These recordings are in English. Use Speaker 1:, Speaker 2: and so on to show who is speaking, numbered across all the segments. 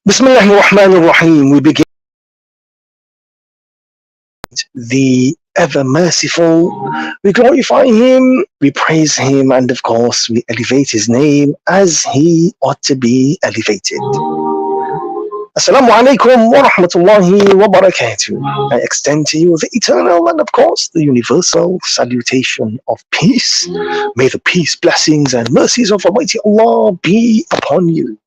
Speaker 1: Bismillahir Rahmanir Rahim. We begin the ever merciful. We glorify him, we praise him, and of course, we elevate his name as he ought to be elevated. Assalamu alaikum wa rahmatullahi wa barakatuh. I extend to you the eternal and, of course, the universal salutation of peace. May the peace, blessings, and mercies of Almighty Allah be upon you.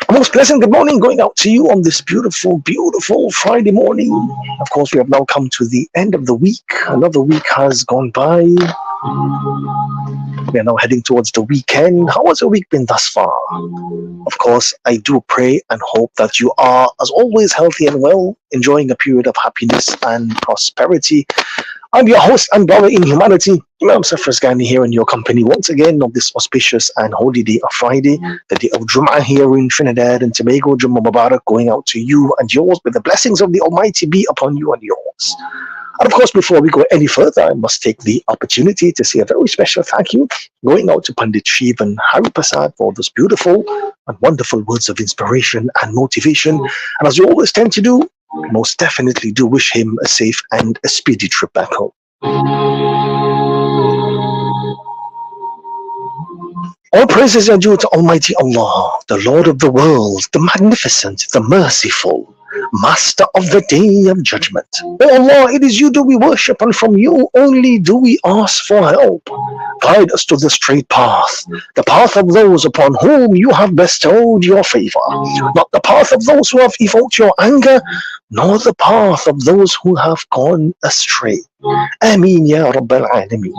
Speaker 1: A most pleasant good morning going out to you on this beautiful, beautiful Friday morning. Of course, we have now come to the end of the week. Another week has gone by. We are now heading towards the weekend. How has your week been thus far? Of course, I do pray and hope that you are, as always, healthy and well, enjoying a period of happiness and prosperity. I'm your host and brother in humanity, Imam Safras Ghani, here in your company once again on this auspicious and holy day of Friday, the day of Jum'ah here in Trinidad and Tobago. Jummah Mubarak going out to you and yours. May the blessings of the Almighty be upon you and yours. And of course, before we go any further, I must take the opportunity to say a very special thank you going out to Pandit Shiv and Hari Prasad for those beautiful and wonderful words of inspiration and motivation. And as you always tend to do, we most definitely do wish him a safe and a speedy trip back home. All praises are due to Almighty Allah, the Lord of the world, the magnificent, the merciful, Master of the Day of Judgment. O Allah, it is you do we worship, and from you only do we ask for help. Guide us to the straight path, the path of those upon whom you have bestowed your favor, not the path of those who have evoked your anger, nor the path of those who have gone astray. Ameen ya Rabbal Alameen.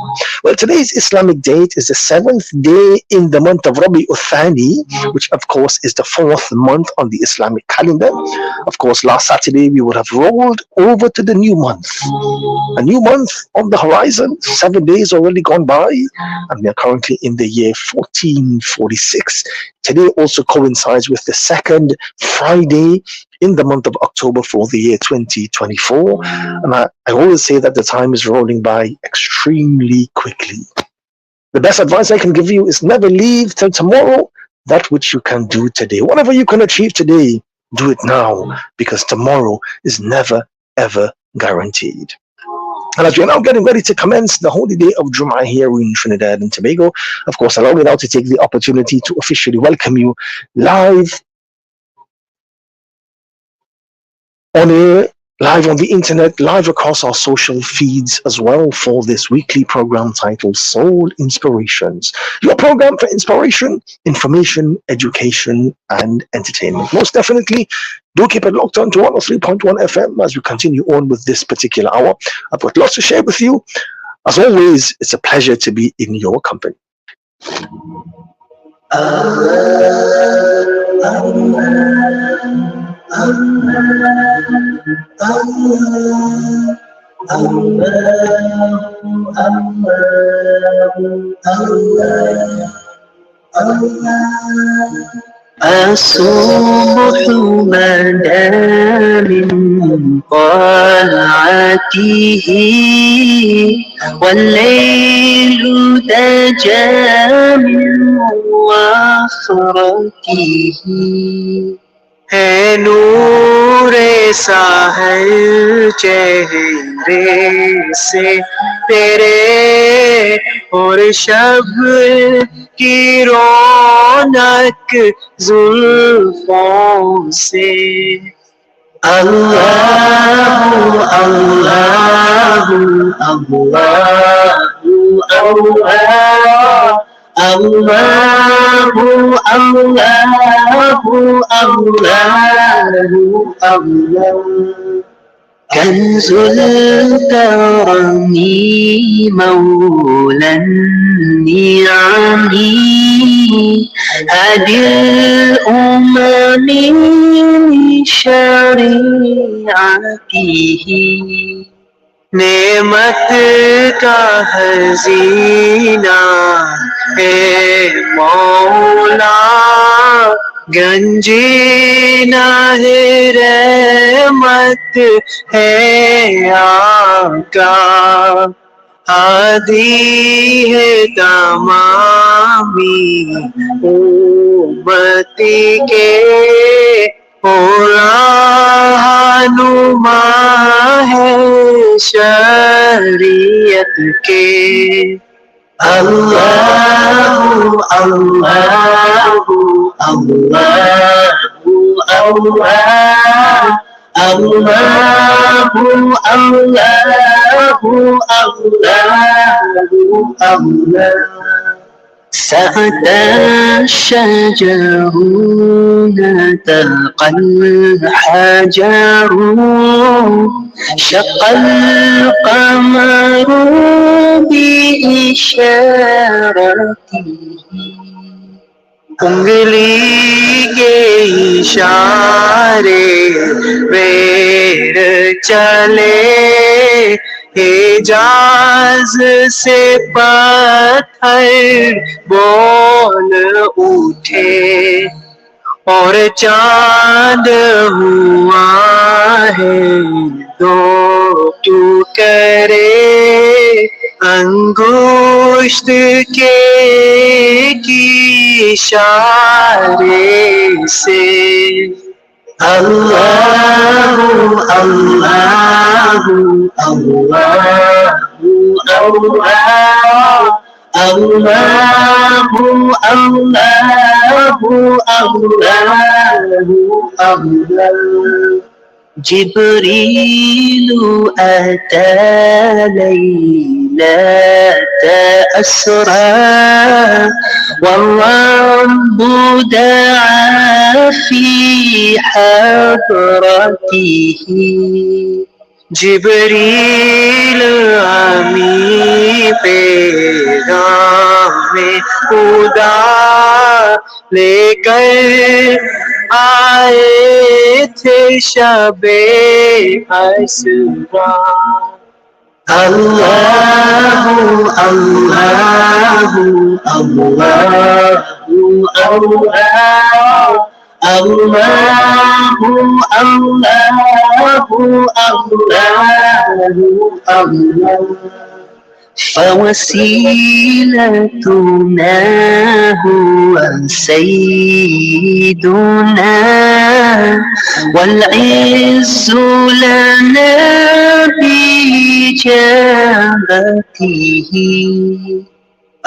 Speaker 1: Well, today's Islamic date is the 7th day in the month of Rabi Uthani, which of course is the 4th month on the Islamic calendar. Of course, last Saturday we would have rolled over to the new month. A new month on the horizon, 7 days already gone by, and we are currently in the year 1446. Today also coincides with the second Friday in the month of October for the year 2024. And I always say that the time is rolling by extremely quickly. The best advice I can give you is never leave till tomorrow that which you can do today. Whatever you can achieve today, do it now, because tomorrow is never, ever guaranteed. And as we are now getting ready to commence the holy day of Jum'ah here in Trinidad and Tobago, of course, allow me now to take the opportunity to officially welcome you live on air, live on the internet, live across our social feeds as well for this weekly program titled Soul Inspirations. Your program for inspiration, information, education, and entertainment. Most definitely, do keep it locked on to 103.1 FM as we continue on with this particular hour. I've got lots to share with you. As always, it's a pleasure to be in your company.
Speaker 2: الصبح بدا من طلعته والليل دجى من وفرته है नूरे साहर चेहरे से तेरे और शब की रौनक जुल्फों से अल्लाहु अल्लाहु अल्लाहु अल्लाहु अल्लाहु अल्लाहु अल्लाहु كنز الكرم مولى النعم هدي الأمم شريعته नेमत का खजीना है मौला गंजे ना है रहमत है आका, आदि है तमामी उम्मती के, ओ रहनुमा है शरीयत के। Allahu, Allahu, Allahu, Allah. Allahu, Allahu, Allahu, Allah. سعد الشجر نتقى الحجر، شق القمر بإشارته، उंगली के इशारे पैर चले, हिजाज से पत्थर बोल उठे, और चांद हुआ है दो टुकड़े, अंगुष्ठ के इशारे से। Allahu, Allahu, Allahu, Allah. Allahu, Allahu, Allahu, Allah. جبريل أتى ليلة أسرى، والرب دعا في حضرته، Jibril आमी पैगाम खुदा लेकर आए थे शबे असरा। Allahu, Allahu, Allahu, Allah. Allahu, Allahu, Allahu, Allah. فوسيلتنا هو سيدنا، والعز لنا بإجابته.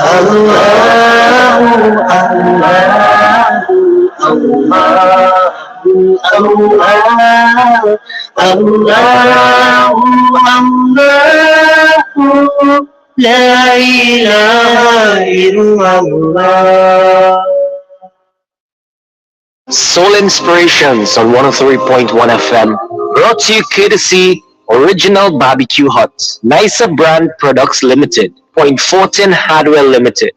Speaker 2: الله، الله، الله، الله، الله، الله، لا إله إلا الله.
Speaker 1: Soul Inspirations on 103.1 FM, brought to you courtesy Original Barbecue Hut, Nicer Brand Products Limited, Point Fortin Hardware Limited,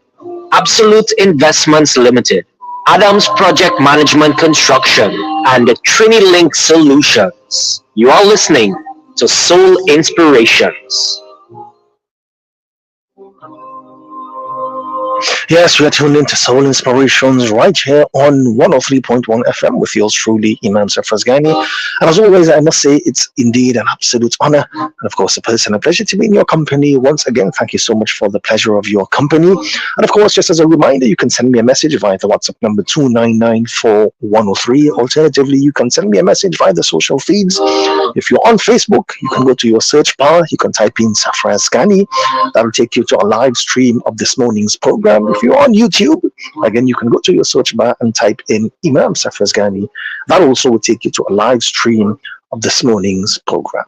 Speaker 1: Absolute Investments Limited, Adams Project Management Construction, and the TriniLink Solutions. You are listening to Soul Inspirations. Yes, we are tuned into Soul Inspirations right here on 103.1 FM with yours truly, Imam Safraz Ghani. And as always, I must say it's indeed an absolute honor and, of course, a personal pleasure to be in your company. Once again, thank you so much for the pleasure of your company. And, of course, just as a reminder, you can send me a message via the WhatsApp number 2994103. Alternatively, you can send me a message via the social feeds. If you're on Facebook, you can go to your search bar. You can type in Safraz Ghani. That will take you to a live stream of this morning's program. If you're on YouTube, again, you can go to your search bar and type in Imam Safraz Ghani. That also will take you to a live stream of this morning's program.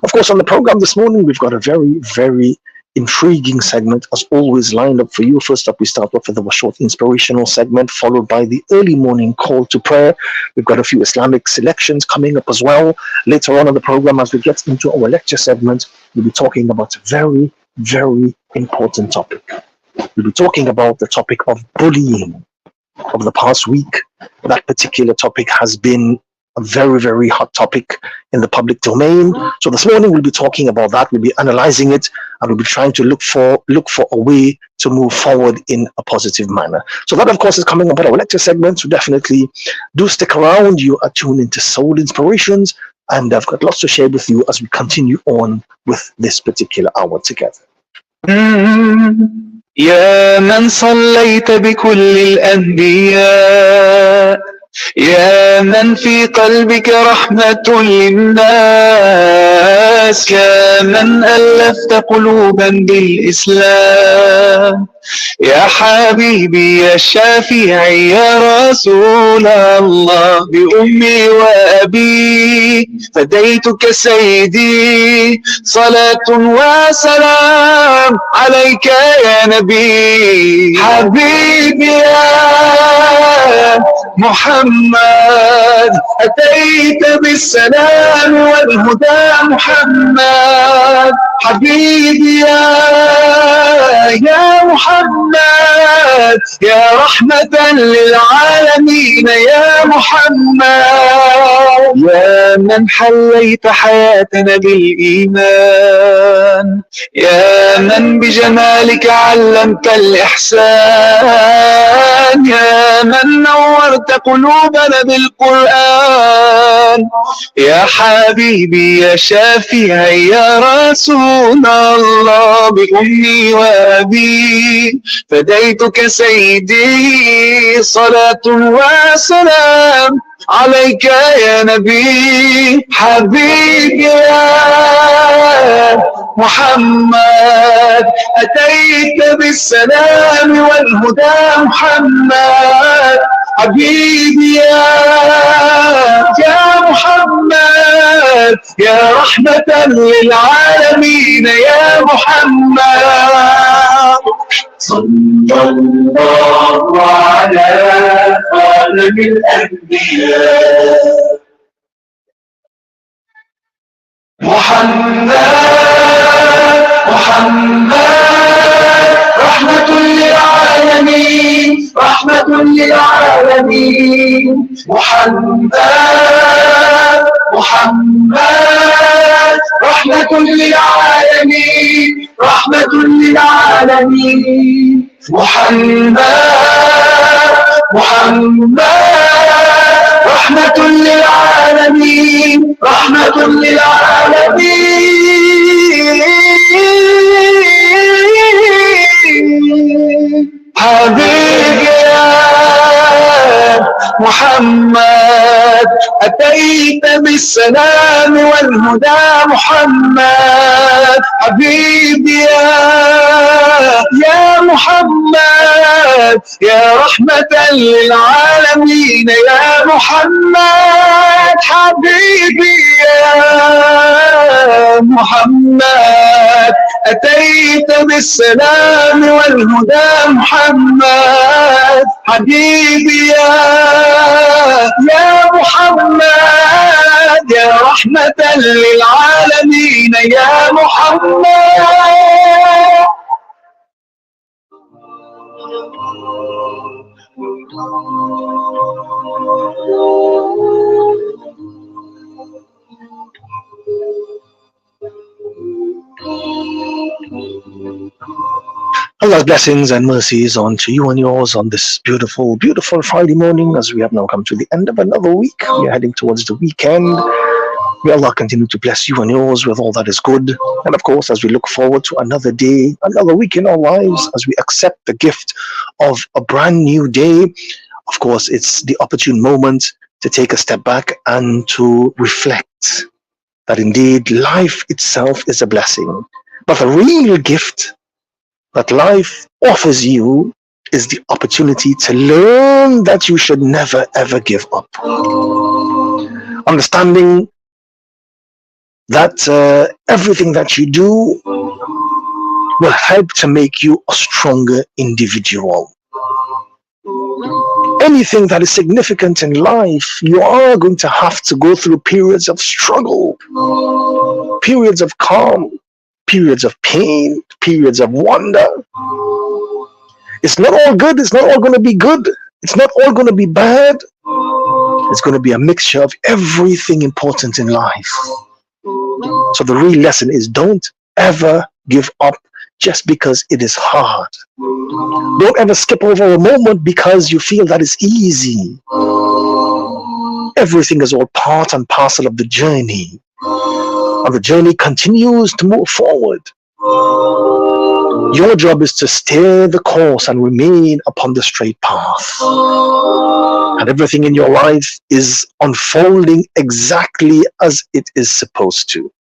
Speaker 1: Of course, on the program this morning, we've got a very, very intriguing segment as always lined up for you. First up, we start off with a short inspirational segment, followed by the early morning call to prayer. We've got a few Islamic selections coming up as well. Later on in the program, as we get into our lecture segment, we'll be talking about a very, very important topic. We'll be talking about the topic of bullying. Over the past week, that particular topic has been a very, very hot topic in the public domain. So this morning we'll be talking about that. We'll be analyzing it and we'll be trying to look for a way to move forward in a positive manner. So that, of course, is coming up at our lecture segment. So definitely do stick around. You are tuned into Soul Inspirations, and I've got lots to share with you as we continue on with this particular hour together.
Speaker 2: يا من صليت بكل الأنبياء، يا من في قلبك رحمة للناس، يا من ألفت قلوبا بالإسلام، يا حبيبي يا شافعي يا رسول الله، بأمي وأبي فديتك سيدي، صلاة وسلام عليك يا نبي. حبيبي يا محمد أتيت بالسلام والهدى محمد، حبيبي يا محمد يا رحمة للعالمين يا محمد، يا من حليت حياتنا بالإيمان، يا من بجمالك علمت الإحسان، يا من نورت قلوبنا بالقرآن، يا حبيبي يا شافعي يا رسول الله، بأمي وأبي فديتك سيدي، صلاة وسلام عليك يا نبي. حبيبي يا محمد أتيت بالسلام والهدى محمد، حبيبي يا محمد يا رحمة للعالمين يا محمد. صلى الله على خاتم الأنبياء محمد رحمة للعالمين، رحمة للعالمين، محمد رحمة للعالمين، رحمة للعالمين، محمد رحمة للعالمين، رحمة للعالمين. حبيبي يا محمد أتيت بالسلام والهدى محمد، حبيبي يا محمد يا رحمة للعالمين يا محمد، حبيبي يا محمد أتيت بالسلام والهدى محمد، حبيبي يا محمد يا رحمة للعالمين يا محمد.
Speaker 1: Allah's blessings and mercies unto you and yours on this beautiful, beautiful Friday morning, as we have now come to the end of another week. We are heading towards the weekend. May Allah continue to bless you and yours with all that is good. And of course, as we look forward to another day, another week in our lives, as we accept the gift of a brand new day, of course, it's the opportune moment to take a step back and to reflect that indeed life itself is a blessing. But the real gift that life offers you is the opportunity to learn that you should never ever give up. Understanding that everything that you do will help to make you a stronger individual. Anything that is significant in life, you are going to have to go through periods of struggle, periods of calm, periods of pain, periods of wonder. It's not all good. It's not all going to be good. It's not all going to be bad. It's going to be a mixture of everything important in life. So the real lesson is don't ever give up just because it is hard. Don't ever skip over a moment because you feel that it's easy. Everything is all part and parcel of the journey, and the journey continues to move forward. Your job is to steer the course and remain upon the straight path. And everything in your life is unfolding exactly as it is supposed to.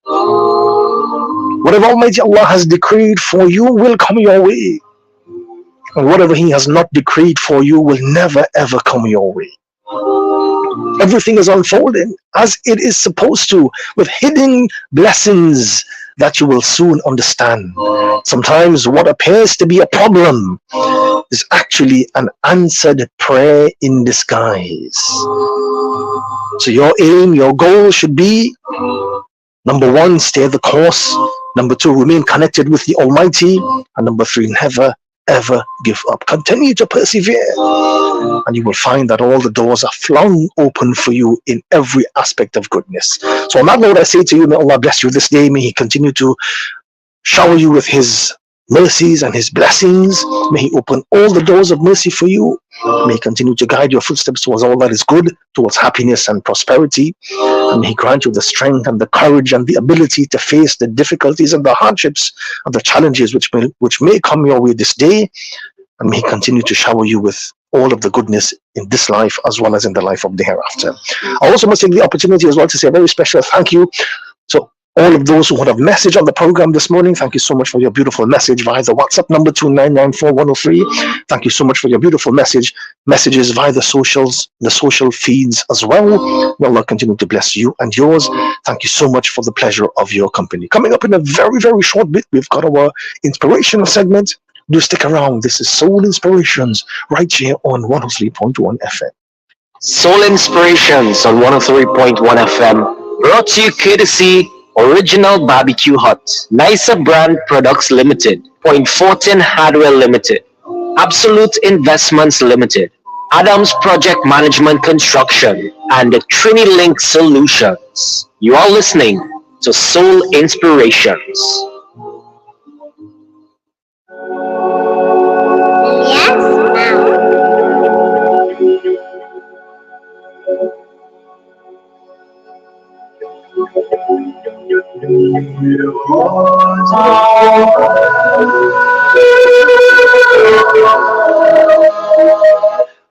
Speaker 1: Whatever Almighty Allah has decreed for you will come your way. And whatever He has not decreed for you will never ever come your way. Everything is unfolding as it is supposed to, with hidden blessings that you will soon understand. Sometimes what appears to be a problem is actually an answered prayer in disguise. So your aim, your goal should be, number one, stay the course. Number two, remain connected with the Almighty. And number three, never ever give up. Continue to persevere, and you will find that all the doors are flung open for you in every aspect of goodness. So on that note, I say to you, may Allah bless you this day. May He continue to shower you with His mercies and His blessings. May He open all the doors of mercy for you. May He continue to guide your footsteps towards all that is good, towards happiness and prosperity. And may He grant you the strength and the courage and the ability to face the difficulties and the hardships and the challenges which may come your way this day. And may He continue to shower you with all of the goodness in this life as well as in the life of the hereafter. I also must take the opportunity as well to say a very special thank you to all of those who would have messaged on the program this morning. Thank you so much for your beautiful message via the WhatsApp number 2994103. Thank you so much for your beautiful messages via the social feeds as well. May Allah continue to bless you and yours. Thank you so much for the pleasure of your company. Coming up in a very, very short bit, we've got our inspirational segment. Do stick around. This is Soul Inspirations right here on 103.1 FM.
Speaker 3: Soul Inspirations on 103.1 FM, brought to you courtesy Original Barbecue Hut, Nicer Brand Products Limited, Point Fortin Hardware Limited, Absolute Investments Limited, Adams Project Management Construction, and Trinilink Solutions. You are listening to Soul Inspirations.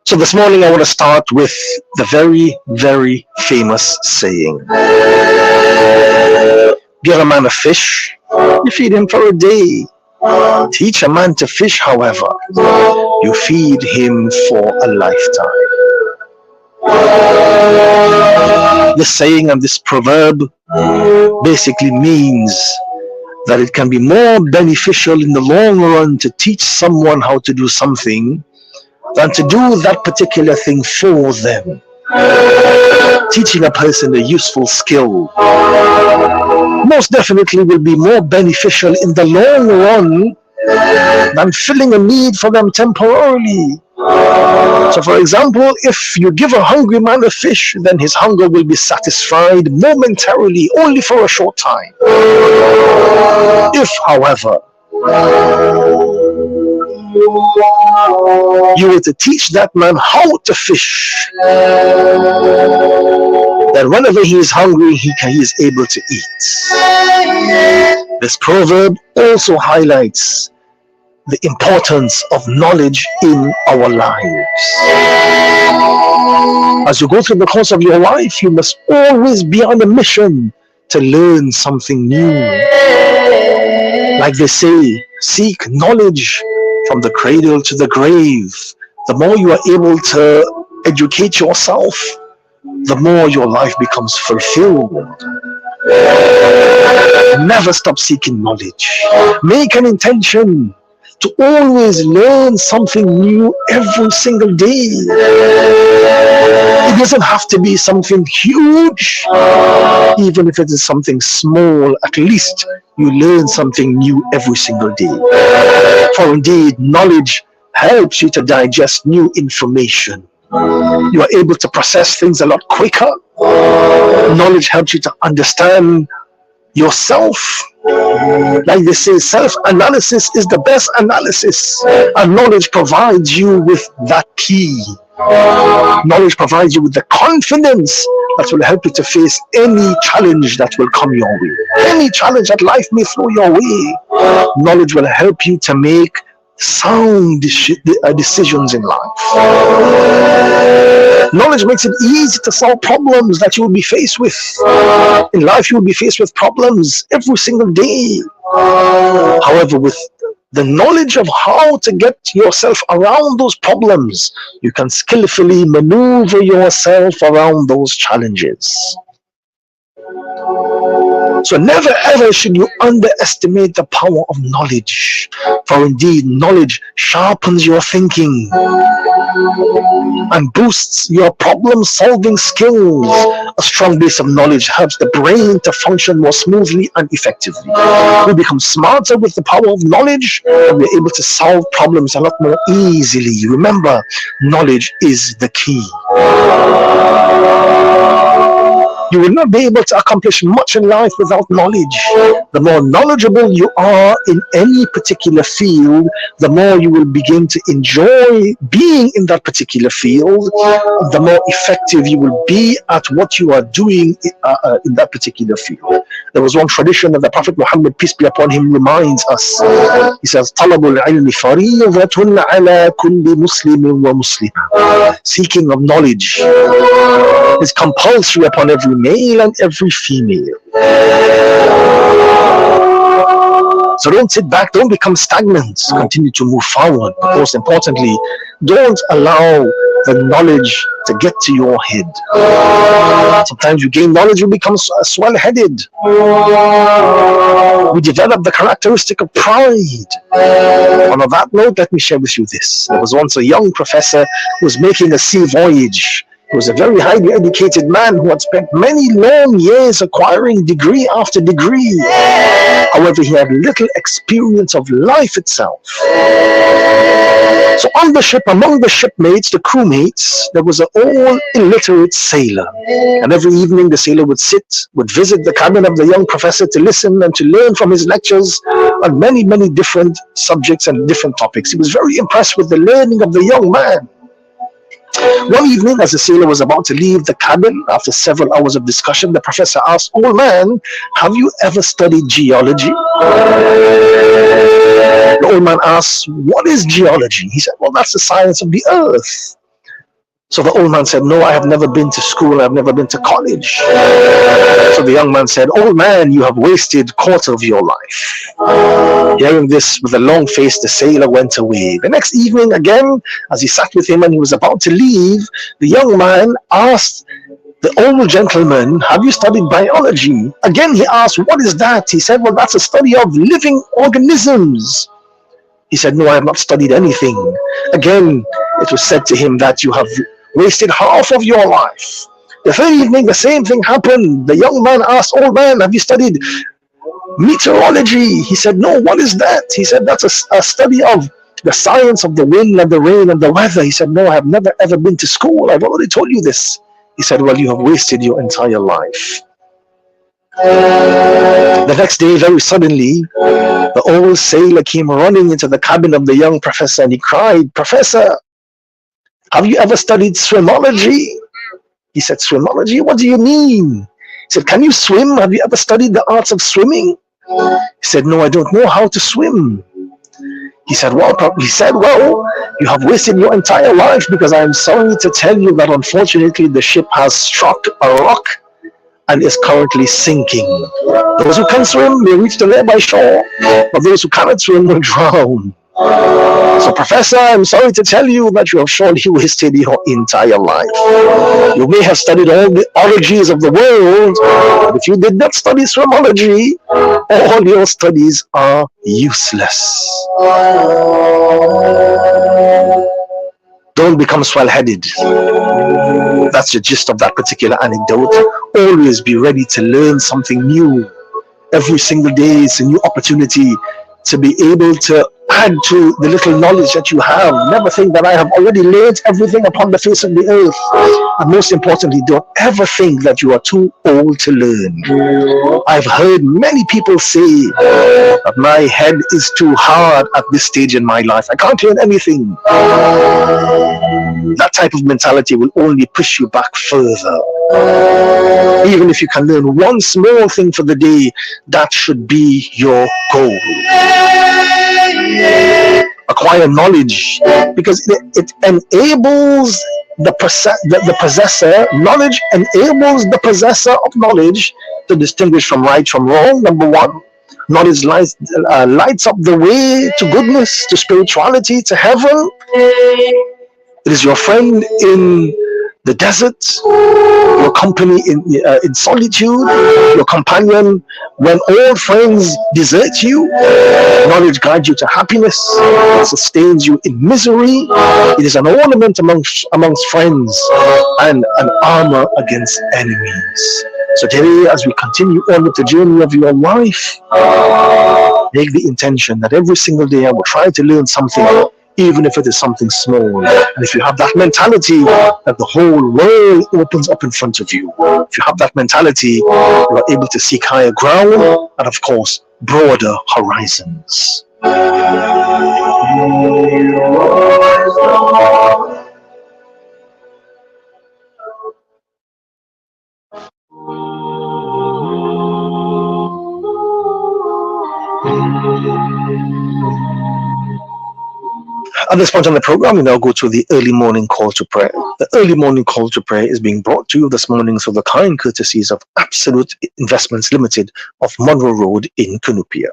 Speaker 1: So this morning I want to start with the very, very famous saying. Give a man a fish, you feed him for a day. Teach a man to fish, however, you feed him for a lifetime. This saying and this proverb basically means that it can be more beneficial in the long run to teach someone how to do something than to do that particular thing for them. Teaching a person a useful skill most definitely will be more beneficial in the long run than filling a need for them temporarily. So for example, if you give a hungry man a fish, then his hunger will be satisfied momentarily, only for a short time. If, however, you were to teach that man how to fish, then whenever he is hungry, he is able to eat. This proverb also highlights the importance of knowledge in our lives. As you go through the course of your life, you must always be on a mission to learn something new. Like they say, seek knowledge from the cradle to the grave. The more you are able to educate yourself, the more your life becomes fulfilled. Never stop seeking knowledge. Make an intention to always learn something new every single day. It doesn't have to be something huge. Even if it is something small, at least you learn something new every single day. For indeed, knowledge helps you to digest new information. You are able to process things a lot quicker. Knowledge helps you to understand yourself. Like they say, self-analysis is the best analysis, and knowledge provides you with that key. Knowledge provides you with the confidence that will help you to face any challenge that will come your way. Any challenge that life may throw your way, knowledge will help you to make sound decisions in life. Knowledge makes it easy to solve problems that you will be faced with. In life, you will be faced with problems every single day. However, with the knowledge of how to get yourself around those problems, you can skillfully maneuver yourself around those challenges. So never ever should you underestimate the power of knowledge, for indeed knowledge sharpens your thinking and boosts your problem solving skills. A strong base of knowledge helps the brain to function more smoothly and effectively. We become smarter with the power of knowledge, and we're able to solve problems a lot more easily. Remember, knowledge is the key. You will not be able to accomplish much in life without knowledge. The more knowledgeable you are in any particular field, the more you will begin to enjoy being in that particular field, the more effective you will be at what you are doing in that particular field. There was one tradition that the Prophet Muhammad, peace be upon him, reminds us. He says, طَلَبُ الْعِلْمِ فَرِيضَةٌ عَلَى كُلِّ مُسْلِمٍ وَمُسْلِمَةٍ. Seeking of knowledge is compulsory upon every male and every female. So don't sit back, don't become stagnant, continue to move forward. But most importantly, don't allow the knowledge to get to your head. Sometimes you gain knowledge, you become swell-headed. We develop the characteristic of pride. On that note, let me share with you this. There was once a young professor who was making a sea voyage. He was a very highly educated man who had spent many long years acquiring degree after degree. However, he had little experience of life itself. So on the ship, among the shipmates, the crewmates, there was an old illiterate sailor. And every evening the sailor would visit the cabin of the young professor to listen and to learn from his lectures on many, many different subjects and different topics. He was very impressed with the learning of the young man. One evening, as the sailor was about to leave the cabin, after several hours of discussion, the professor asked, "Old man, have you ever studied geology?" The old man asked, "What is geology?" He said, "Well, that's the science of the earth." So the old man said, "No, I have never been to school, I have never been to college." So the young man said, "Old man, you have wasted a quarter of your life." Hearing this, with a long face, the sailor went away. The next evening, again, as he sat with him and he was about to leave, the young man asked the old gentleman, "Have you studied biology?" Again, he asked, "What is that?" He said, "Well, that's a study of living organisms." He said, "No, I have not studied anything." Again, it was said to him that you have wasted half of your life. The third evening, the same thing happened. The young man asked, "Old man, have you studied meteorology?" He said, "No, what is that?" He said, "That's a study of the science of the wind and the rain and the weather." He said, "No, I have never ever been to school. I've already told you this." He said, "Well, you have wasted your entire life." The next day, very suddenly, the old sailor came running into the cabin of the young professor and he cried, "Professor, have you ever studied swimology?" He said, "Swimology? What do you mean?" He said, "Can you swim? Have you ever studied the arts of swimming?" He said, "No, I don't know how to swim." He said, "Well, you have wasted your entire life, because I am sorry to tell you that unfortunately the ship has struck a rock and is currently sinking. Those who can swim may reach the nearby shore, but those who cannot swim will drown. So, Professor, I'm sorry to tell you that you have surely wasted your entire life. You may have studied all the ologies of the world, but if you did not study swimology, all your studies are useless." Don't become swell-headed. That's the gist of that particular anecdote. Always be ready to learn something new. Every single day is a new opportunity to be able to add to the little knowledge that you have. Never think that I have already laid everything upon the face of the earth. And most importantly, don't ever think that you are too old to learn. I've heard many people say that my head is too hard at this stage in my life. I can't learn anything. That type of mentality will only push you back further. Even if you can learn one small thing for the day, that should be your goal. Acquire knowledge because it enables the possessor. Knowledge enables the possessor of knowledge to distinguish from right from wrong. Number one, knowledge lights up the way to goodness, to spirituality, to heaven. It is your friend in the desert, your company in solitude, your companion when all friends desert you. Knowledge guides you to happiness, it sustains you in misery. It is an ornament amongst friends and an armor against enemies. So today, as we continue on with the journey of your life, make the intention that every single day I will try to learn something, even if it is something small. And if you have that mentality that the whole world opens up in front of you, if you have that mentality, you are able to seek higher ground and, of course, broader horizons. At this point on the program, we now go to the early morning call to prayer. The early morning call to prayer is being brought to you this morning through the kind courtesies of Absolute Investments Limited of Monroe Road in Cunupia.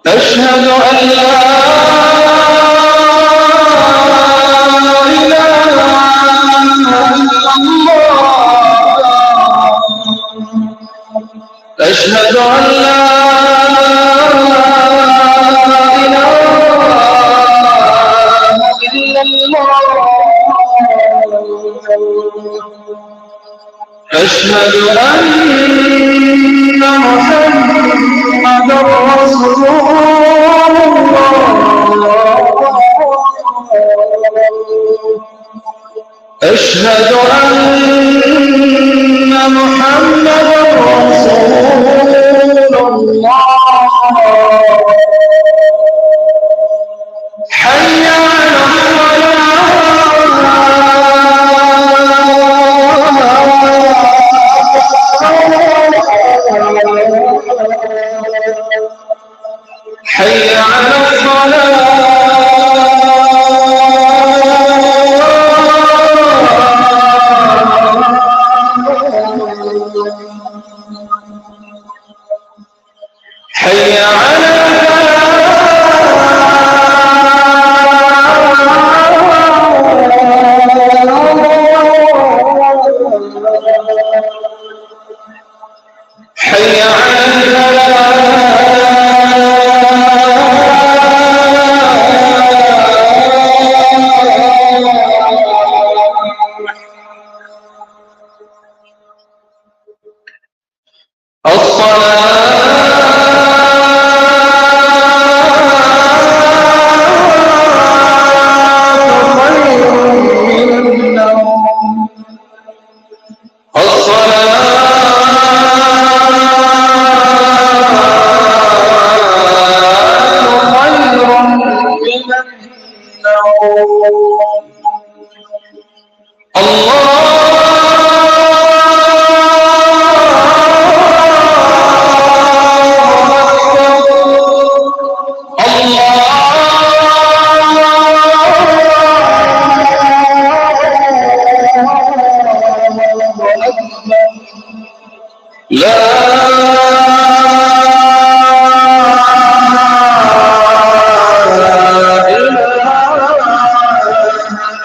Speaker 2: أشهد أن لا أشهد أن لا إله إلا الله أشهد أن محمدا رسول الله أشهد أن محمدا رسول الله حي على حي على حي على حي على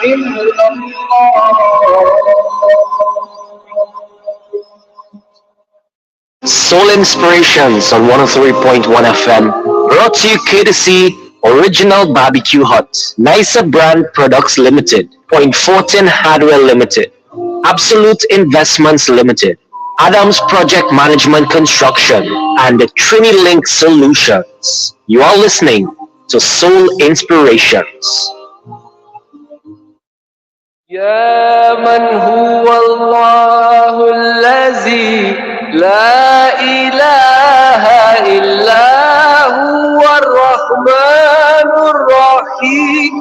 Speaker 2: إلا الله
Speaker 3: Inspirations on 103.1 FM, brought to you courtesy Original Barbecue Hut, Nicer Brand Products Limited, Point Fortin Hardware Limited, Absolute Investments Limited, Adams Project Management Construction, and the Trinilink Solutions. You are listening to Soul Inspirations.
Speaker 2: يا من هو الله الذي لا إله إلا هو الرحمن الرحيم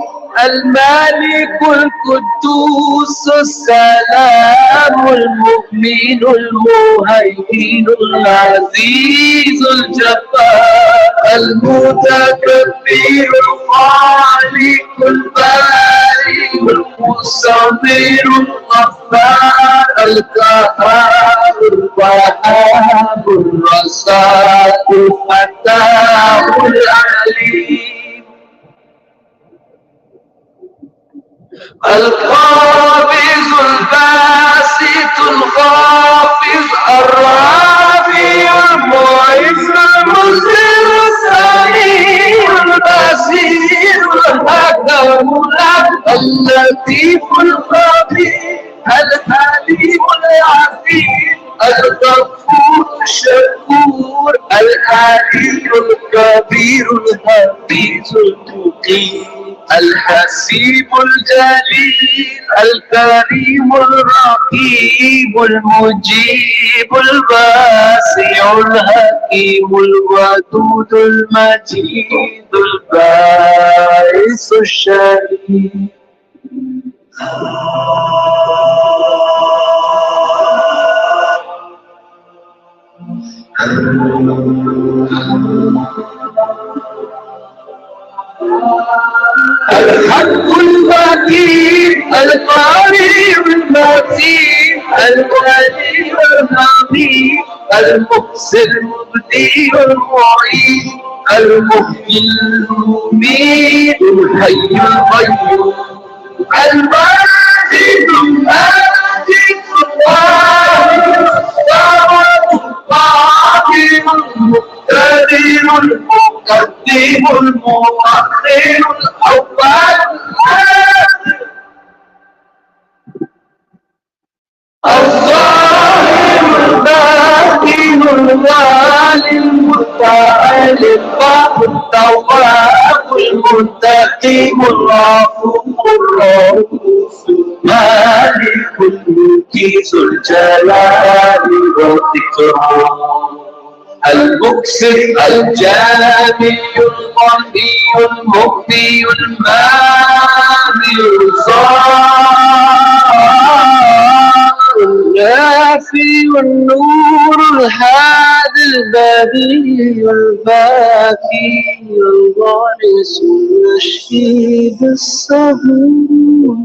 Speaker 2: الملك القدوس السلام المؤمن المهيمن العزيز الجبار المتكبر الخالق البارئ المصور الغفار القهار الوهاب الرزاق الفتاح العليم القابض الباسط الخافض الرافع المعز المذل السميع البصير الحكم اللطيف الخبير الحليم العظيم الغفور الشكور العلي الكبير الحفيظ المقيم الحسيب الجليل الكريم الرقيب المجيب الواسع الحكيم الودود المجيد الباعث الشهيد الحق المتين القارئ المتين الولي الحميد المحسن المبدي المعيد المحيي المميت الحي القيوم الماجد الماجد القادر القادر المقتدر المقدم المؤخر الأول الظاهر الباطن الوالي المتعال الباب التواب المنتقم الرؤوف الرؤوف مالك الملك ذو الجلال والإكرام المكسر الجامع الغني المغني المانع الظاهر النافي النور الهادي البديع الباقي الوارث الرشيد الصبور.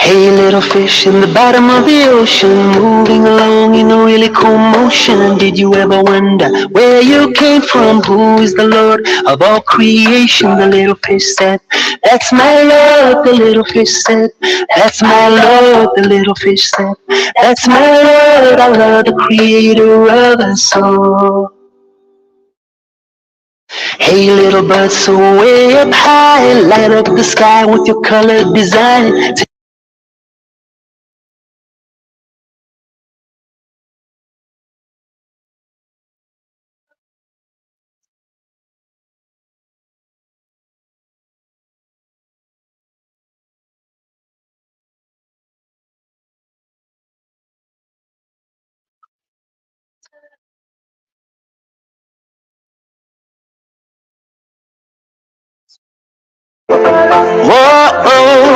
Speaker 3: Hey, little fish in the bottom of the ocean, moving along in a really cool motion. Did you ever wonder where you came from? Who is the Lord of all creation? The little fish said, "That's my Lord." The little fish said, "That's my Lord." The little fish said, "That's my Lord." I love the creator of us all. Hey, little bird, so way up high, light up the sky with your colored design. Whoa, whoa,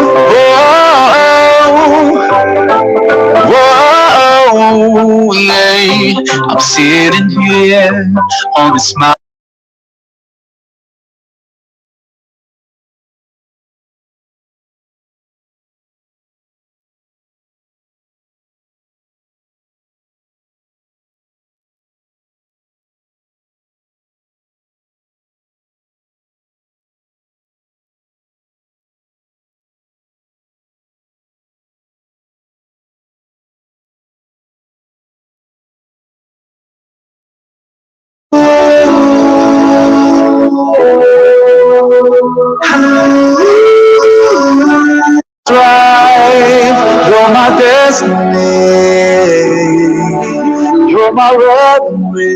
Speaker 3: yeah. I'm sitting here on this mountain.
Speaker 2: my destiny. You're my runway.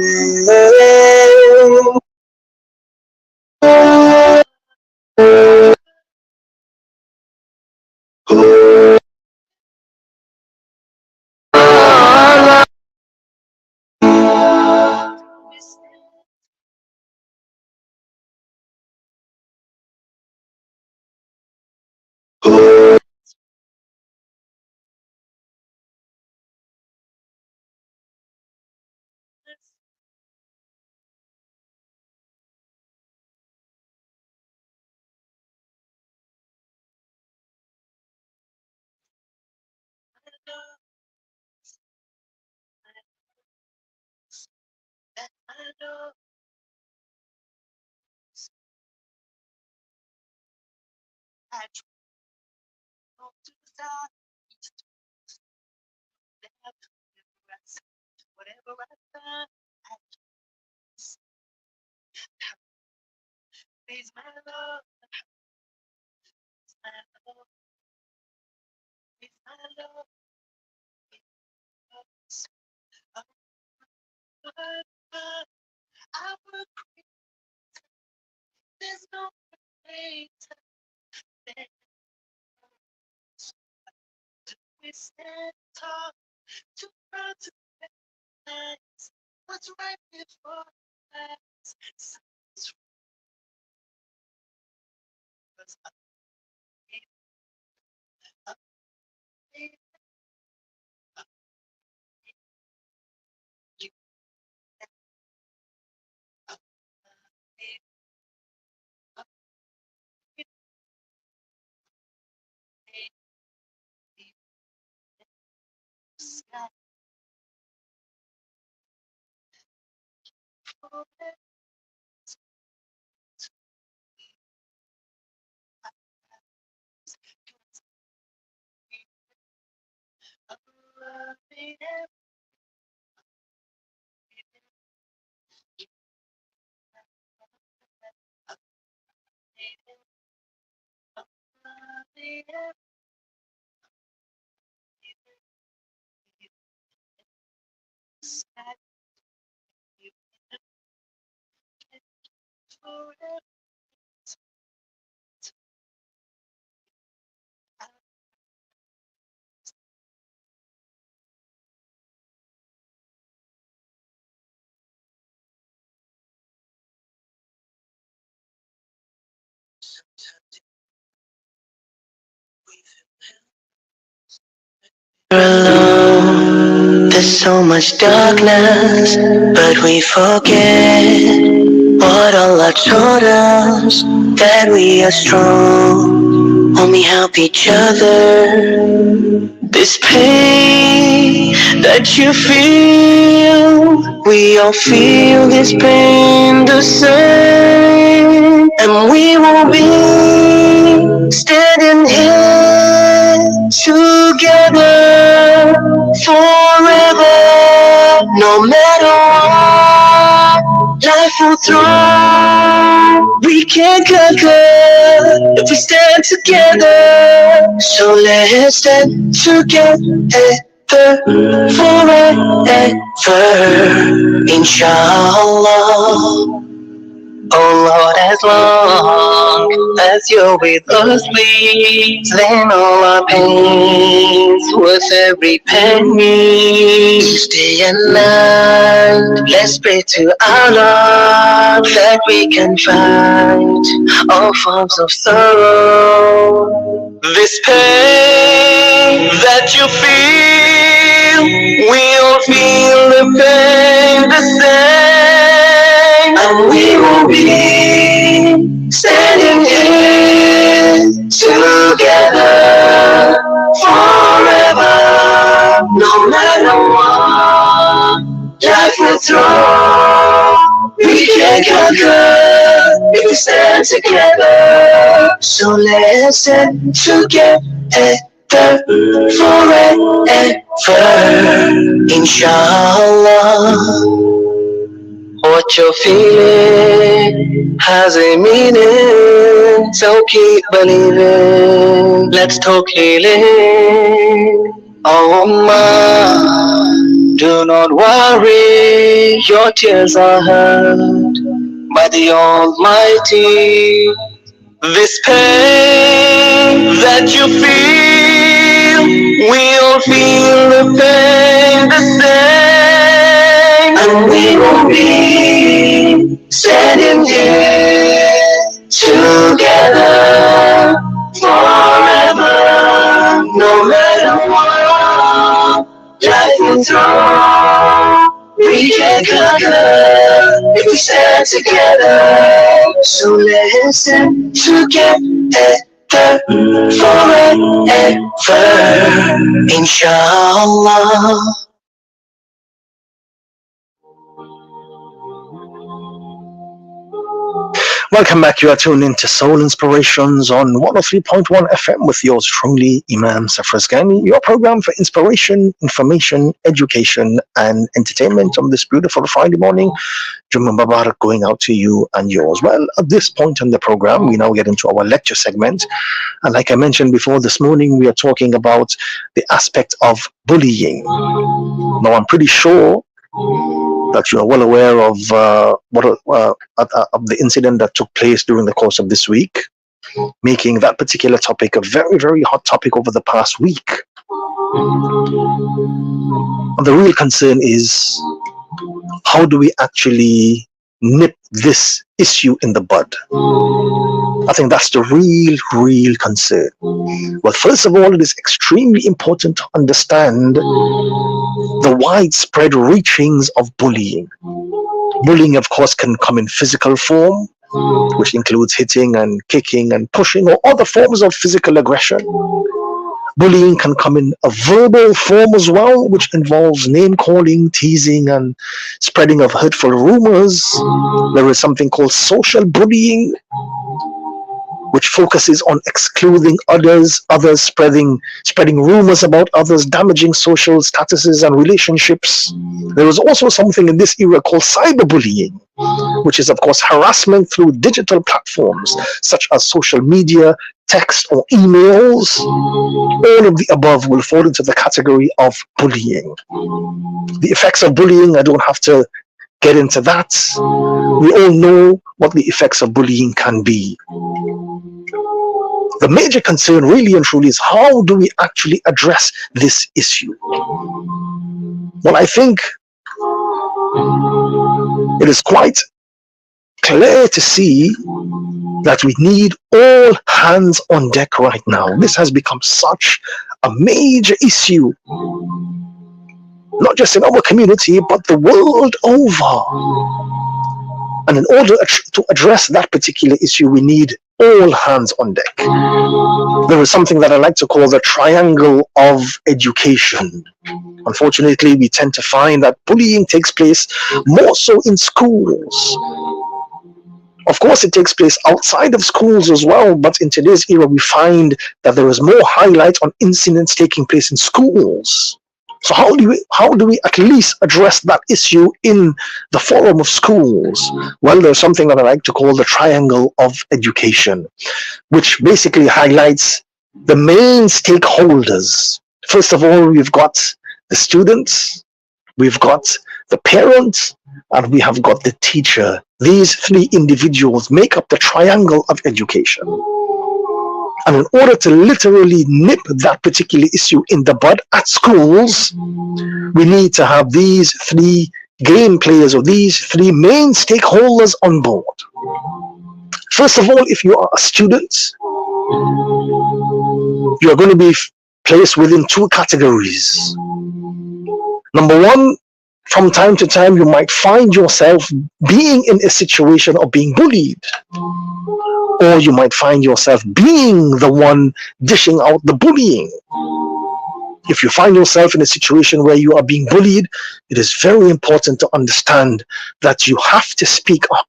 Speaker 4: Alone, there's so much darkness, but we forget what Allah told us, that we are strong when we help each other. This pain that you feel, we all feel this pain the same, and we will be standing here together forever. No matter what life will throw, we can conquer if we stand together. So let's stand together forever, inshallah. Oh Lord, as long as you're with us, please, then all our pains worth every penny. Stay at night, let's pray to Allah that we can fight all forms of sorrow. This pain that you feel, we'll feel the pain the same, and we will be standing here together forever. No matter what life will throw, we can conquer if we stand together. So let's stand together forever, inshallah. What you're feeling has a meaning, so keep believing. Let's talk healing. Oh man, do not worry, your tears are heard by the Almighty. This pain that you feel, we'll feel the pain the same, and we will be standing here together forever, no matter what life will throw. We can conquer if we stand together. So let's stand together forever, inshallah.
Speaker 1: Welcome back. You are tuned into Soul Inspirations on 103.1 FM with yours truly, Imam Safras Ghani, your program for inspiration, information, education, and entertainment on this beautiful Friday morning. Jummah Mubarak going out to you and yours. Well, at this point in the program, we now get into our lecture segment. And like I mentioned before, this morning we are talking about the aspect of bullying. Now, I'm pretty sure that you are well aware of the incident that took place during the course of this week, making that particular topic a very, very hot topic over the past week. And the real concern is, how do we actually nip this issue in the bud? I think that's the real concern. Well, first of all, it is extremely important to understand the widespread reachings of bullying. Bullying, of course, can come in physical form, which includes hitting and kicking and pushing or other forms of physical aggression. Bullying can come in a verbal form as well, which involves name calling, teasing, and spreading of hurtful rumors. There is something called social bullying, which focuses on excluding others, spreading rumors about others, damaging social statuses and relationships. There is also something in this era called cyberbullying, which is, of course, harassment through digital platforms such as social media, text, or emails. All of the above will fall into the category of bullying. The effects of bullying, I don't have to get into that. We all know what the effects of bullying can be. The major concern really and truly is, how do we actually address this issue? Well, I think it is quite clear to see that we need all hands on deck right now. This has become such a major issue, not just in our community, but the world over. And in order to address that particular issue, we need all hands on deck. There is something that I like to call the triangle of education. Unfortunately, we tend to find that bullying takes place more so in schools. Of course, it takes place outside of schools as well, but in today's era, we find that there is more highlight on incidents taking place in schools. So how do we at least address that issue in the forum of schools? Well, there's something that I like to call the triangle of education, which basically highlights the main stakeholders. First of all, we've got the students, we've got the parents, and we have got the teacher. These three individuals make up the triangle of education. And in order to literally nip that particular issue in the bud at schools, we need to have these three game players, or these three main stakeholders on board. First of all, if you are a student, you are going to be placed within two categories. Number one, from time to time, you might find yourself being in a situation of being bullied. Or you might find yourself being the one dishing out the bullying. If you find yourself in a situation where you are being bullied, it is very important to understand that you have to speak up.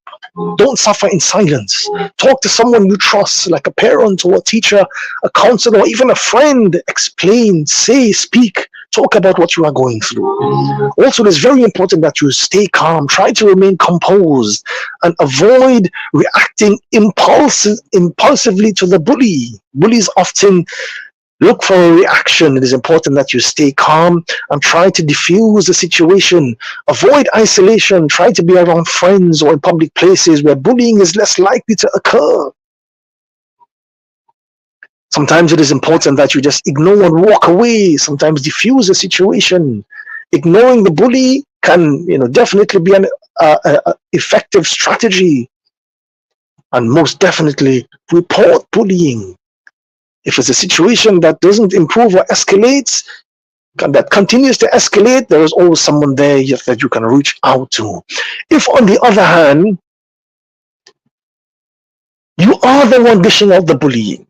Speaker 1: Don't suffer in silence. Talk to someone you trust, like a parent or a teacher, a counselor, or even a friend. Explain, say, speak. Talk about what you are going through. Also, it is very important that you stay calm. Try to remain composed and avoid reacting impulsively to the bully. Bullies often Look for a reaction. It is important that you stay calm and try to diffuse the situation. Avoid isolation. Try to be around friends or in public places where bullying is less likely to occur. Sometimes it is important that you just ignore and walk away. Sometimes diffuse the situation. Ignoring the bully can, definitely be an effective strategy. And most definitely report bullying. If it's a situation that doesn't improve or escalates, that continues to escalate, there is always someone there that you can reach out to. If, on the other hand, you are the one dishing out the bullying,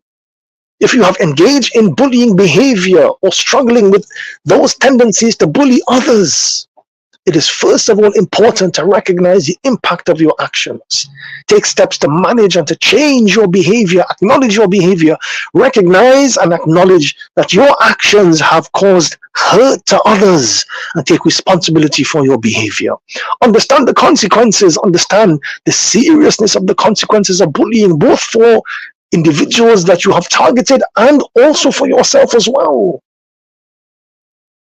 Speaker 1: if you have engaged in bullying behavior or struggling with those tendencies to bully others, it is first of all important to recognize the impact of your actions. Take steps to manage and to change your behavior, acknowledge your behavior, recognize and acknowledge that your actions have caused hurt to others, and take responsibility for your behavior. Understand the consequences, understand the seriousness of the consequences of bullying, both for individuals that you have targeted and also for yourself as well.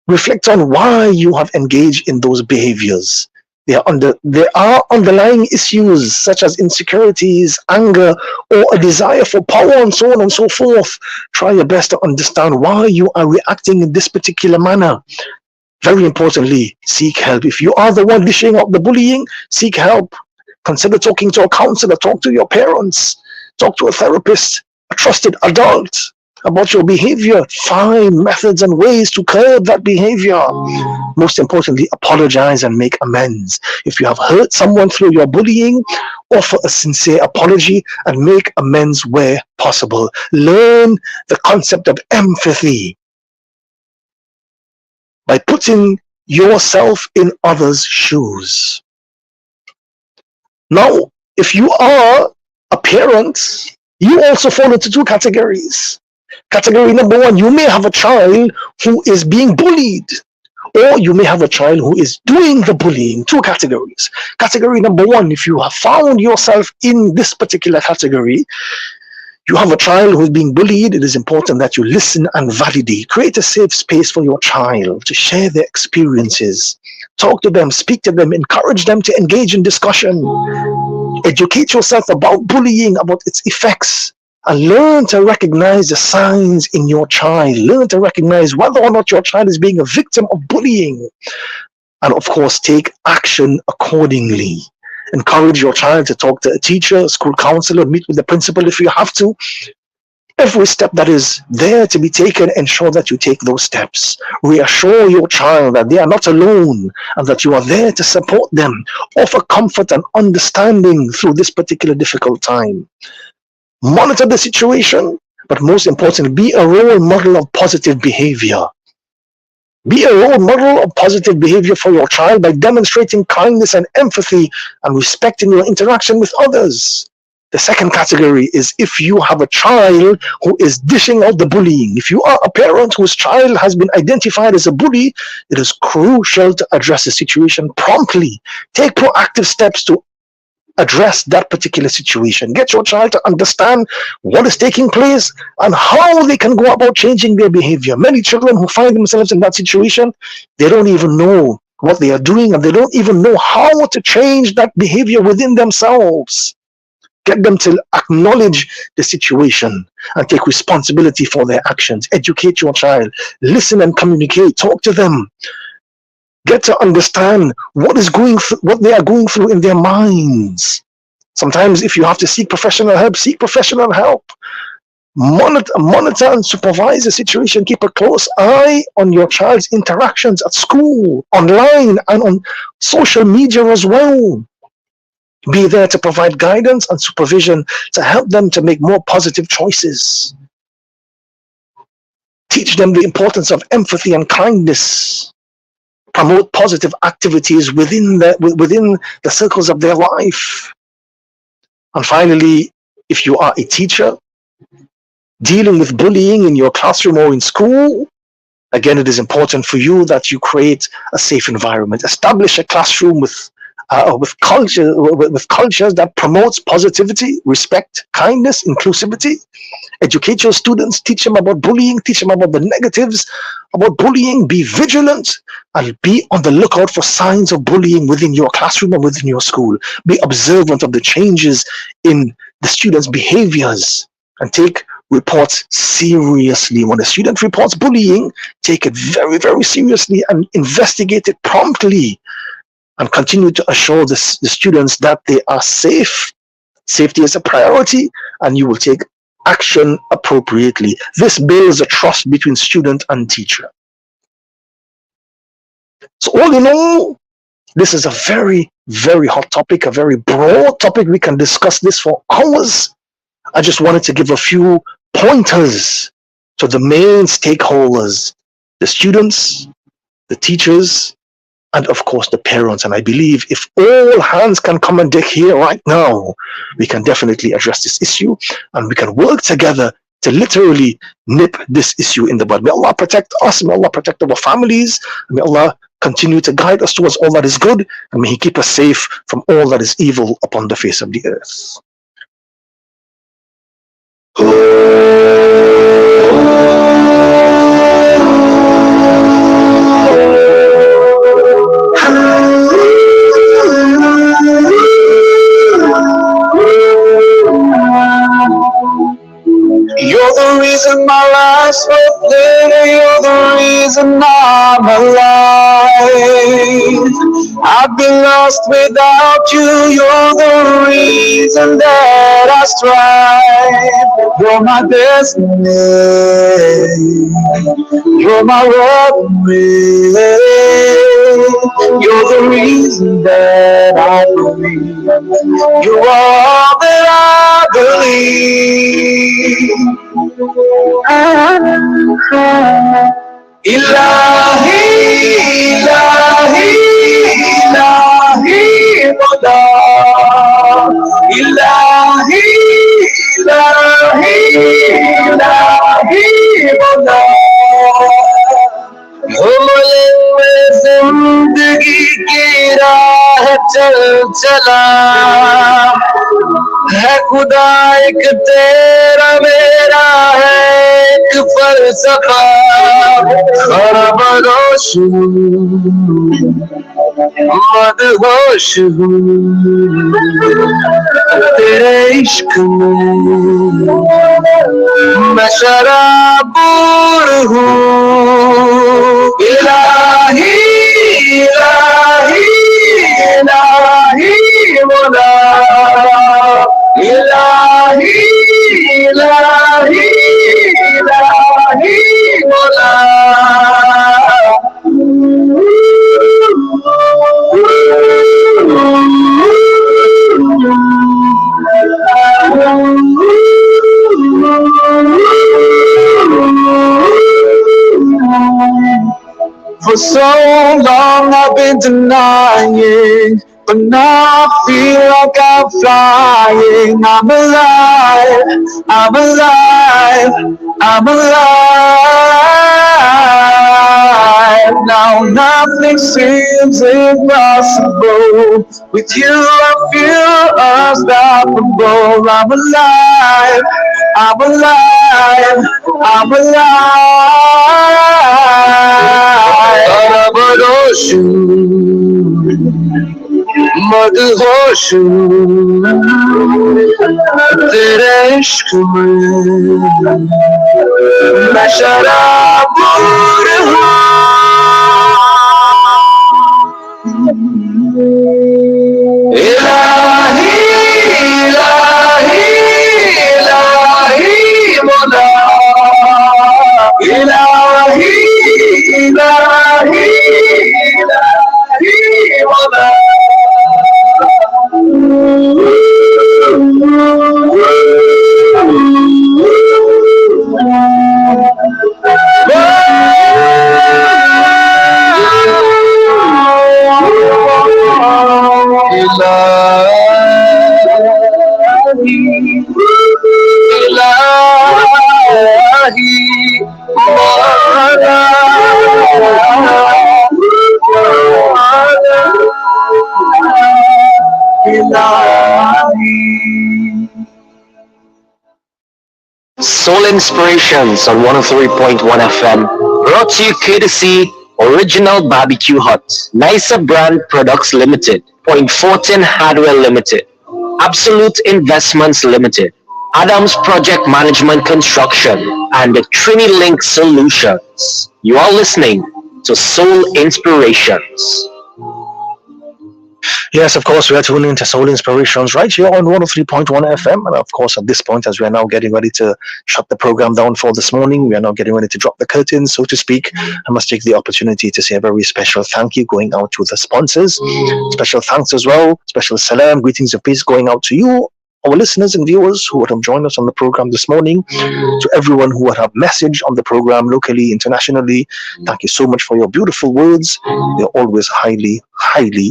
Speaker 1: Reflect on why you have engaged in those behaviors. There are underlying issues such as insecurities, anger, or a desire for power, and so on and so forth. Try your best to understand why you are reacting in this particular manner. Very importantly, seek help. If you are the one dishing out the bullying, seek help. Consider talking to a counselor, talk to your parents, talk to a therapist, a trusted adult about your behavior. Find methods and ways to curb that behavior. Most importantly, apologize and make amends. If you have hurt someone through your bullying, offer a sincere apology and make amends where possible. Learn the concept of empathy by putting yourself in others' shoes. Now, if you are a parent, you also fall into two categories. Category number one, you may have a child who is being bullied, or you may have a child who is doing the bullying. Two categories. Category number one, if you have found yourself in this particular category, you have a child who is being bullied, it is important that you listen and validate. Create a safe space for your child to share their experiences. Talk to them, speak to them, encourage them to engage in discussion. Educate yourself about bullying, about its effects, and learn to recognize the signs in your child. Learn to recognize whether or not your child is being a victim of bullying. And of course, take action accordingly. Encourage your child to talk to a teacher, a school counselor, meet with the principal if you have to. Every step that is there to be taken, ensure that you take those steps. Reassure your child that they are not alone and that you are there to support them. Offer comfort and understanding through this particular difficult time. Monitor the situation, but most importantly, be a role model of positive behavior. Be a role model of positive behavior for your child by demonstrating kindness and empathy and respecting your interaction with others. The second category is if you have a child who is dishing out the bullying. If you are a parent whose child has been identified as a bully, it is crucial to address the situation promptly. Take proactive steps to address that particular situation. Get your child to understand what is taking place and how they can go about changing their behavior. Many children who find themselves in that situation, they don't even know what they are doing and they don't even know how to change that behavior within themselves. Get them to acknowledge the situation and take responsibility for their actions. Educate your child. Listen and communicate. Talk to them. Get to understand what they are going through in their minds. Sometimes if you have to seek professional help, seek professional help. Monitor and supervise the situation. Keep a close eye on your child's interactions at school, online, and on social media as well. Be there to provide guidance and supervision to help them to make more positive choices. Teach them the importance of empathy and kindness. Promote positive activities within the circles of their life. And finally, if you are a teacher dealing with bullying in your classroom or in school, again, it is important for you that you create a safe environment. Establish a classroom with with culture, with cultures that promotes positivity, respect, kindness, inclusivity. Educate your students, teach them about bullying, teach them about the negatives about bullying. Be vigilant and be on the lookout for signs of bullying within your classroom and within your school. Be observant of the changes in the students' behaviors and take reports seriously. When a student reports bullying, take it very, very seriously and investigate it promptly and continue to assure the students that they are safe. Safety is a priority and you will take action appropriately. This builds a trust between student and teacher. So all in all, this is a very, very hot topic, a very broad topic. We can discuss this for hours. I just wanted to give a few pointers to the main stakeholders, the students, the teachers, and of course the parents. And I believe if all hands can come on deck here right now, we can definitely address this issue and we can work together to literally nip this issue in the bud. May Allah protect us, may Allah protect our families, may Allah continue to guide us towards all that is good, and may He keep us safe from all that is evil upon the face of the earth.
Speaker 2: You're the reason my life's worth living. You're the reason I'm alive. I've been lost without you. You're the reason that I strive. You're my destiny. You're my robbery. You're the reason that I believe. You are all that I believe. Ilahi, Ilahi, Ilahi, Mola. Ilahi, Ilahi, Ilahi, Mola. में जिंदगी की राह चल चला है खुदा एक तेरा मेरा है एक फलसफा खरबरोश मदहोश हूँ तेरे इश्क में मैं शराबूर हूँ इलाही इलाही इलाही मौला इलाही इलाही इलाही मौला For so long I've been denying, but now I feel like I'm flying. I'm alive, I'm alive, I'm alive. Now nothing seems impossible. With you I feel unstoppable. I'm alive, I'm alive, I'm alive. Barabarosh मदहोश तेरे इश्क में मैं शराबूर हूँ इलाही इलाही इलाही मौला इलाही इलाही इलाही मौला इलाही
Speaker 3: Soul Inspirations on 103.1 FM, brought to you courtesy Original Barbecue Hut, Nicer Brand Products Limited, Point Fortin Hardware Limited, Absolute Investments Limited, Adams Project Management Construction, and Trinilink Solutions. You are listening to Soul Inspirations.
Speaker 1: Yes, of course, we are tuning into Soul Inspirations right here on 103.1 FM. And of course, at this point, as we are now getting ready to shut the program down for this morning, we are now getting ready to drop the curtains, so to speak. I must take the opportunity to say a very special thank you going out to the sponsors. Special thanks as well. Special salam, greetings of peace going out to you, our listeners and viewers who would have joined us on the program this morning, to everyone who would have messaged on the program locally, internationally. Thank you so much for your beautiful words. They're always highly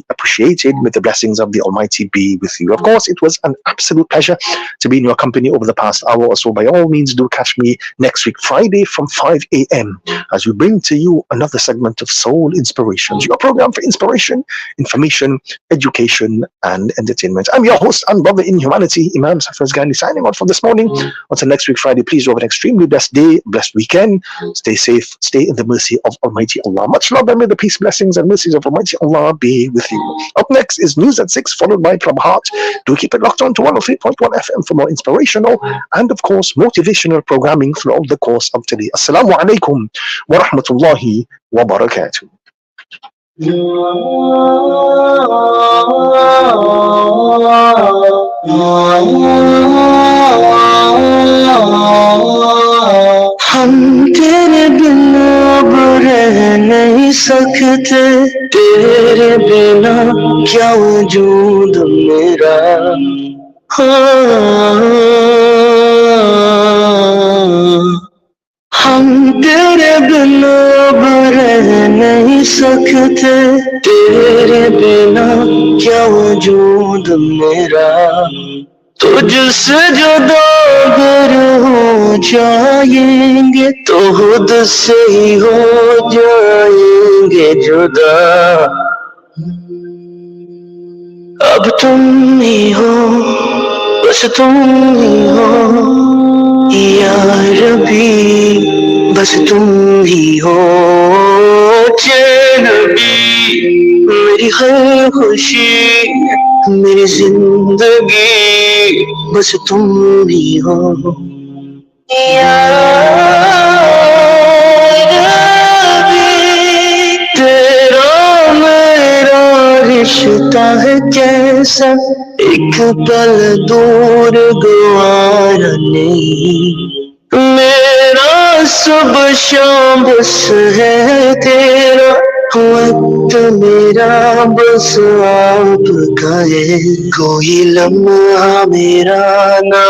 Speaker 1: appreciated. May the blessings of the Almighty be with you. Of course, it was an absolute pleasure to be in your company over the past hour or so. By all means, do catch me next week, Friday from 5 a.m. as we bring to you another segment of Soul Inspirations, your program for inspiration, information, education, and entertainment. I'm your host and brother in humanity, Imam Safaz Ghani, signing out for this morning. Until next week, Friday, please have an extremely blessed day, blessed weekend. Stay safe, stay in the mercy of Almighty Allah. Much love, and may the peace, blessings, and mercies of Almighty Allah be with you. Up next is news at 6, followed by Club Heart. Do keep it locked on to 103.1 FM for more inspirational and, of course, motivational programming throughout the course of today. Assalamu alaikum wa rahmatullahi wa barakatuh.
Speaker 4: हम तेरे बिना अब रह नहीं सकते, तेरे बिना क्या वजूद मेरा। हम तेरे बिना अब रह नहीं सकते, तेरे बिना क्या वजूद मेरा। तुझसे जुदा अगर हो जाएंगे तो खुद से ही हो जाएंगे जुदा। अब तुम ही हो, बस तुम ही हो या रबी, बस तुम ही हो। चैन भी मेरी हर खुशी, मेरी जिंदगी, बस तुम ही हो या रबी। तेरा मेरा रिश्ता है कैसा, एक पल दूर गवारा नहीं। मेरा सब शाम बस है तेरा, वक्त मेरा बस आपका है। कोई लम्हा मेरा ना